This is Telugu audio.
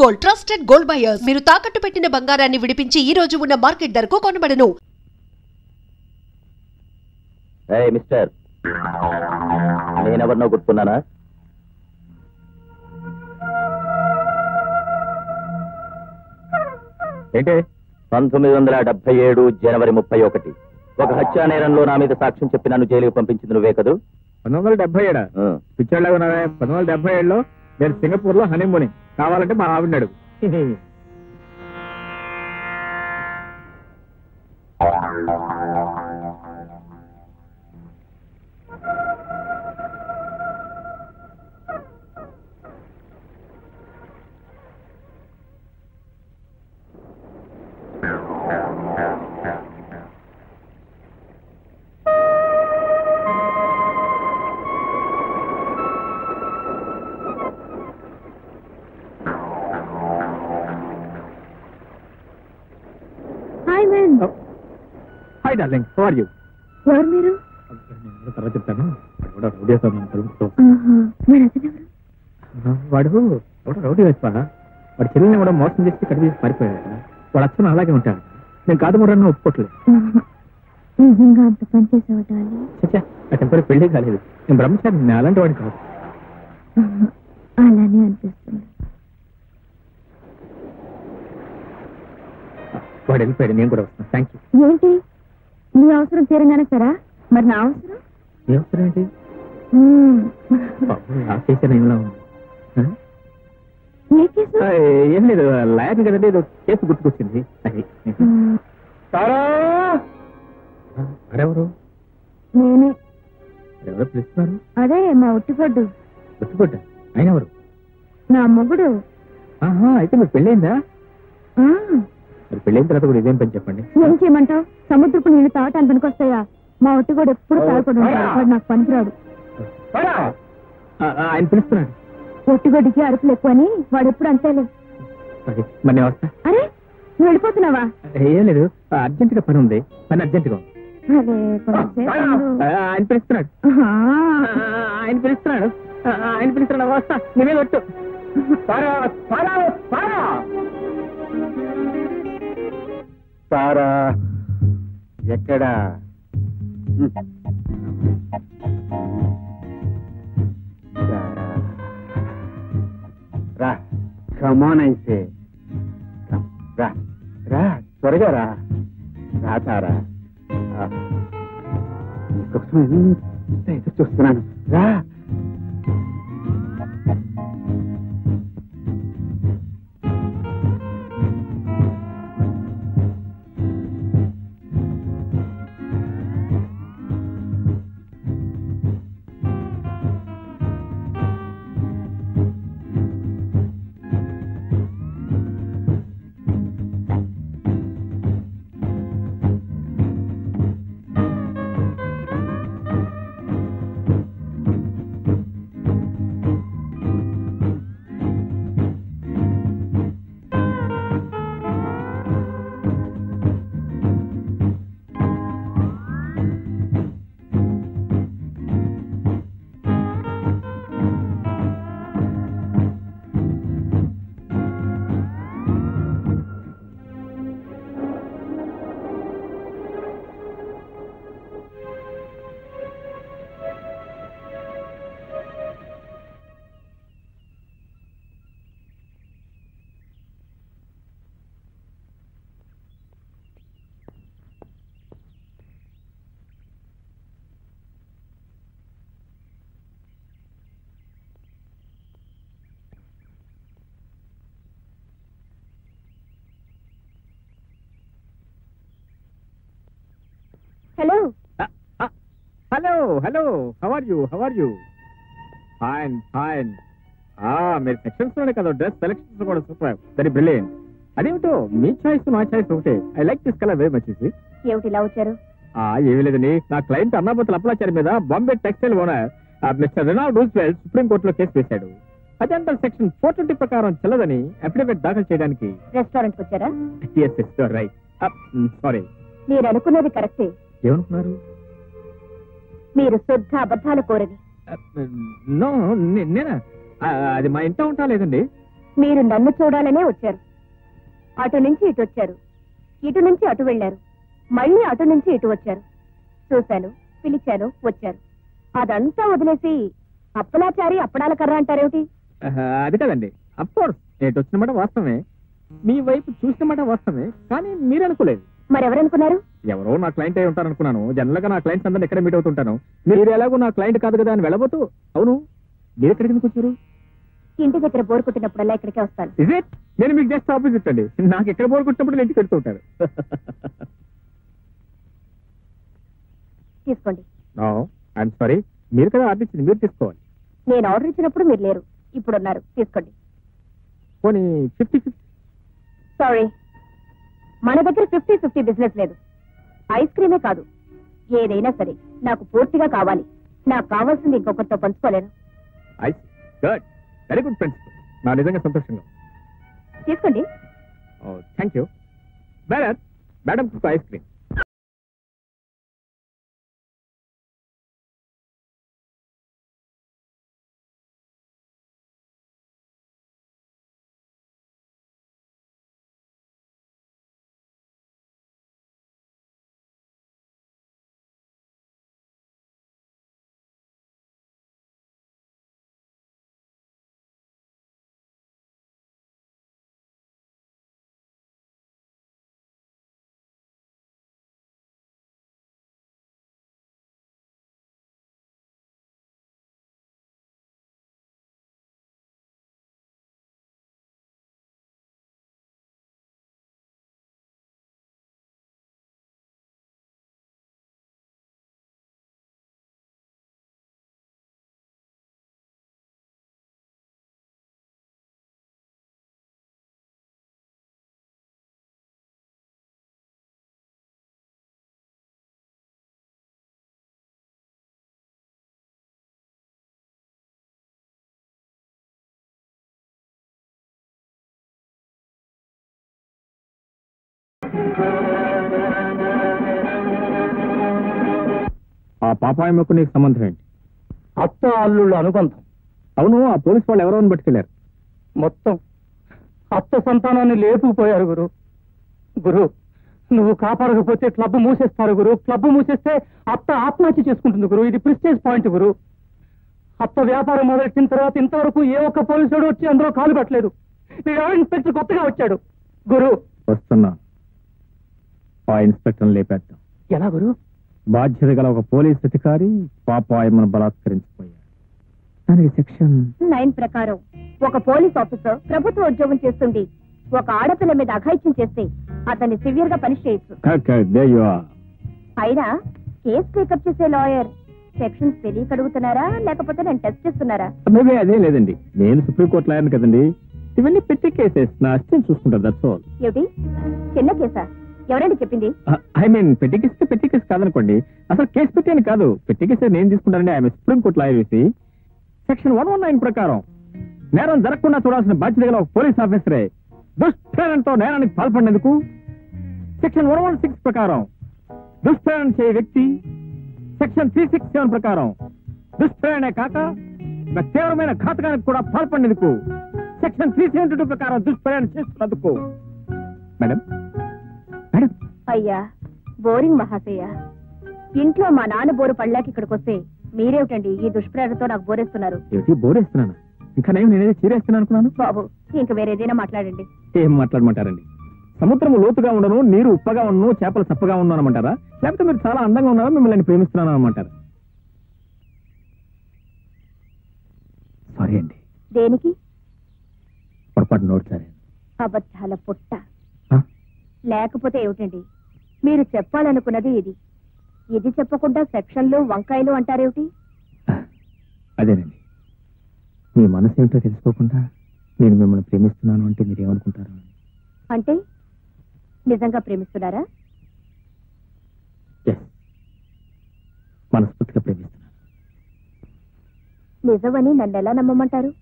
Gold, trusted gold buyers. మీరు తాకట్టు పెట్టిన బంగారాన్ని విడిపించి ఈ రోజు ఉన్న మార్కెట్ ధరకు కొనబడను. మిస్టర్, నేనెవరినో గుర్తున్నానా? ఏంటి? 1977 జనవరి 31 ఒక హత్యా నేరంలో నా మీద సాక్ష్యం చెప్పి నన్ను జైలుకి పంపించింది నువ్వే కదూ? 1977 పిచ్చోళ్ళగా ఉన్నావే. 1977లో నేను సింగపూర్ లో హనీమూన్. కావాలంటే మా ఆవిడన్నాడు. Hi darling, how are you? ఎవరు మీరు? తర్వాత చెప్తాను. రౌడీ వాడు రౌడీ వేస్తా. వాడు చెల్లిని కూడా మోసం చేసి కడిగి పారిపోయాడు. వాడు అచ్చను అలాగే ఉంటాడు. నేను కాదు కూడా ఒప్పుకోవట్లేదు. నిజంగా అంత పని చేసేవాళ్ళు? చచ్చా, అటెంపరీ పెళ్లి కాలేదు. నేను బ్రహ్మచారి, నేను అలాంటి వాడిని కాదు. అలానే అనిపిస్తుంది. వాడు వెళ్ళిపోయాడు, నేను కూడా వస్తాను. Thank you. ఏంటి నీ అవసరం తీరంగానే సరా? మరి నా అవసరం? ఏ అవసరం ఏంటి? ఆ కేసు నేనులా ఉంది. ఏం లేదు, లాయర్ని కదండి, ఏదో కేసు గుర్తుకొచ్చింది. అది మరెవరు? నేనే. ఎవరో పిలుస్తున్నారు? అదే మా ఒట్టిపడ్డు. ఒట్టిపడ్డ? ఆయన ఎవరు? నా మొగుడు. అయితే మీకు పెళ్ళైందా? మరి పెళ్ళైన తర్వాత కూడా ఇదేం పని చెప్పండి. ఏం చేయమంటావు? సముద్రపు నీళ్లు తాగటానికి పనికొస్తాయా? మా ఒట్టిగోడు ఎప్పుడు తాగకూడదు. వాడు నాకు పనికిరాడు. ఆయన పిలుస్తున్నాడు. ఒట్టిగొడ్డికి అరుపులు ఎక్కువ అని వాడు ఎప్పుడు అంతేలే. మరి నేను వస్తా. అరే, నువ్వు వెళ్ళిపోతున్నావా? ఏం లేదు, అర్జెంట్ గా పని ఉంది. పని అర్జెంట్ గా ఉంది. ఆయన పిలుస్తున్నాడు. ఆయన పిలుస్తున్నాడు. ఆయన పిలుస్తున్నాడు. వస్తా, నువ్వే కొట్టు. సారా ఎక్కడా? రా, కమాన్ అయితే. రా రా, త్వరగా రా. రా తారా, నీకోసం ఎంత ఎదురు చూస్తున్నాను. రా. Hello hello hello, how are you? How are you? Fine fine. మీరు సెక్షన్స్ లోనే కదా, డ్రెస్ సెలక్షన్స్ కూడా సూపర్, వెరీ బ్రిలియంట్. అదేమిటో మీ చాయిస్ మా చాయిస్ ఒకటే. I like this colour very much. ఏమిటి ఇలా వచ్చారు? ఏమీ లేదండి, నా క్లయింట్ అన్నాపతుల అప్లాచారి మీద Bombay textile owner mister Reynold Roosevelt supreme కోర్టులో కేసు వేశాడు. అజెంటల్ సెక్షన్ 420 ప్రకారం చెల్లదని అఫిడవిట్ దాఖలు చేయడానికి రెస్టారెంట్ వచ్చారా? రైట్. సారీ. మీరు అనుకున్నది కరెక్టే. ఏమనుకున్నారు? మీరు శుద్ధ అబద్ధాలు కోరని. నో, నేనా? అది మా ఇంట్లో ఉంటా లేదండి. మీరు నన్ను చూడాలనే వచ్చారు. అటు నుంచి ఇటు వచ్చారు, ఇటు నుంచి అటు వెళ్ళారు, మళ్ళీ అటు నుంచి ఇటు వచ్చారు. చూశాను, పిలిచాను, వచ్చారు. అదంతా వదిలేసి అప్పలాచారి అప్పడాల కర్ర అంటారేమిటి? అది కదండి, అఫ్కోర్స్ ఎటు వచ్చిన మాట వాస్తవమే, మీ వైపు చూసిన మాట వాస్తవమే, కానీ మీరు అనుకోలేదు. మరెవరనుకున్నారు? ఎవరో నా క్లయింట్ అయి ఉంటారనుకున్నాను. జనరల్ గా నా క్లయింట్స్ అందరిని ఎక్కడ మీట్ అవుతుంటాను. మీరు ఎలాగో నా క్లయింట్ కాదు కదా అని వెళ్ళబోతూ, అవును మీరు ఎక్కడికి ఎందుకు వచ్చారు? ఇంటి దగ్గర బోర్ కొట్టినప్పుడల్లా ఇక్కడికే వస్తాను. Is it? నేను మీకు జస్ట్ ఆపోజిట్ అండి. నాకు ఎక్కడ బోర్ కొట్టినప్పుడు ఇంటికి వెళ్తూ ఉంటారు. తీసుకోండి. ఐఎమ్ సారీ, మీరు కదా ఆర్డర్ ఇచ్చింది, మీరు తీసుకోవాలి. నేను ఆర్డర్ ఇచ్చినప్పుడు మీరు లేరు, ఇప్పుడు ఉన్నారు, తీసుకోండి. పోనీ 50-50. సారీ, మన దగ్గర 50-50 బిజినెస్ లేదు. ఐస్ క్రీమే కాదు, ఏదైనా సరే నాకు పూర్తిగా కావాలి. నాకు కావాల్సింది ఇంకొకరితో పంచుకోలేను. Good, very good principal. నా నిజంగా సంతోషంగా. తీసుకోండి. Thank you. Madam ice cream. ఆ పాపాయమ్మకు నీకు సంబంధం ఏంటి? అత్త అల్లుళ్ళ అనుబంధం. అవును, ఆ పోలీస్ వాళ్ళు ఎవరో పట్టుకెళ్లారు. మొత్తం అత్త సంతానాన్ని లేపుకుపోయారు గురు. గురు, నువ్వు కాపాడకపోతే క్లబ్ మూసేస్తారు గురు. క్లబ్ మూసేస్తే అత్త ఆత్మహత్య చేసుకుంటుంది గురు. ఇది ప్రిస్టేజ్ పాయింట్ గురు. అత్త వ్యాపారం మొదలెట్టిన తర్వాత ఇంతవరకు ఏ ఒక్క పోలీసుడు వచ్చి అందులో కాలు పెట్టలేదు. ఇన్స్పెక్టర్ కొత్తగా వచ్చాడు గురు. వస్తున్నా, ఆ ఇన్స్పెక్టర్ లేపేద్దాం. ఎలా గురు? బాధ్యత గల ఒక పోలీస్ అధికారి పాపాయమ్మను బలాత్కరించిపోయాడు. దానికి సెక్షన్ 9 ప్రకారం ఒక పోలీస్ ఆఫీసర్ ప్రభుత్వ ఉద్యోగం చేస్తుండి ఒక ఆడపిల్ల మీద అఘాయిత్యం చేస్తే అతన్ని సివియర్ గా పనిష్ చేయొచ్చు. అయినా కేసు టేకప్ చేసే లాయర్ సెక్షన్స్ తెలియక అడుగుతున్నారా, లేకపోతే నేను టెస్ట్ చేస్తున్నారా? మేబీ అదే లేదండి, నేను సుప్రీంకోర్టు లాయర్ని కదండి. ఇవన్నీ పెట్టి కేసెస్, నా అసిస్టెంట్ చూసుకుంటారు. That's all. ఏమిటి, చిన్న కేసా? ఎవరండి చెప్పింది? ఐ మీన్ పెట్టి కేసు కాదనుకోండి. అసలు కేసు పెట్టాను కాదు, పెట్టి కేసు నేను తీసుకుంటానండి. ఐఎమ్ సుప్రీంకోర్టు లాయర్ వేసి సెక్షన్ 119 ప్రకారం నేరం జరగకుండా చూడాల్సిన బాధ్యత గల ఒక పోలీస్ ఆఫీసరే దుష్ప్రేరణతో నేరానికి పాల్పడినందుకు సెక్షన్ 116 ప్రకారం దుష్ప్రేరణ చేయ వ్యక్తి, సెక్షన్ 367 ప్రకారం దుష్ప్రేరణే కాక ఒక తీవ్రమైన ఘాతకానికి కూడా పాల్పడినందుకు సెక్షన్ 372 ప్రకారం దుష్ప్రేరణ చేస్తున్నందుకు. మేడం మేడం అయ్యా, బోరింగ్ మహాశయ. ఇంట్లో మా నాన్న బోరు పళ్ళాకి ఇక్కడికి వస్తే మీరేమిటండి ఈ దుష్ప్రేరణతో నాకు బోరేస్తున్నారు? ఏమిటి బోరేస్తున్నాను? ఇంకా నేనేది చీరేస్తున్నాను అనుకున్నాను. బాబు, ఇంకా వేరేదైనా మాట్లాడండి. ఏం మాట్లాడమంటారండి? సముద్రం లోతుగా ఉండను, నీరు ఉప్పగా ఉండను, చేపలు చప్పగా ఉండను అనమంటారా? లేకపోతే మీరు చాలా అందంగా ఉన్నారో మిమ్మల్ని ప్రేమిస్తున్నాను అనమంటారా? సారీ అండి. దేనికి? పొరపాటు నోట్ సరే. అబద్ధాల పుట్ట. లేకపోతే ఏమిటండి, మీరు చెప్పాలనుకున్నది ఇది. ఇది చెప్పకుండా సెక్షన్లు వంకాయలు అంటారేమిటి? అదేనండి, మీ మనసు ఏమిటో తెలుసుకోకుండా నేను మిమ్మల్ని ప్రేమిస్తున్నాను అంటే మీరేమనుకుంటారు? అంటే నిజంగా ప్రేమిస్తున్నారా? మనస్ఫూర్తిగా ప్రేమిస్తున్నాను. నిజమని నన్ను ఎలా నమ్మమంటారు?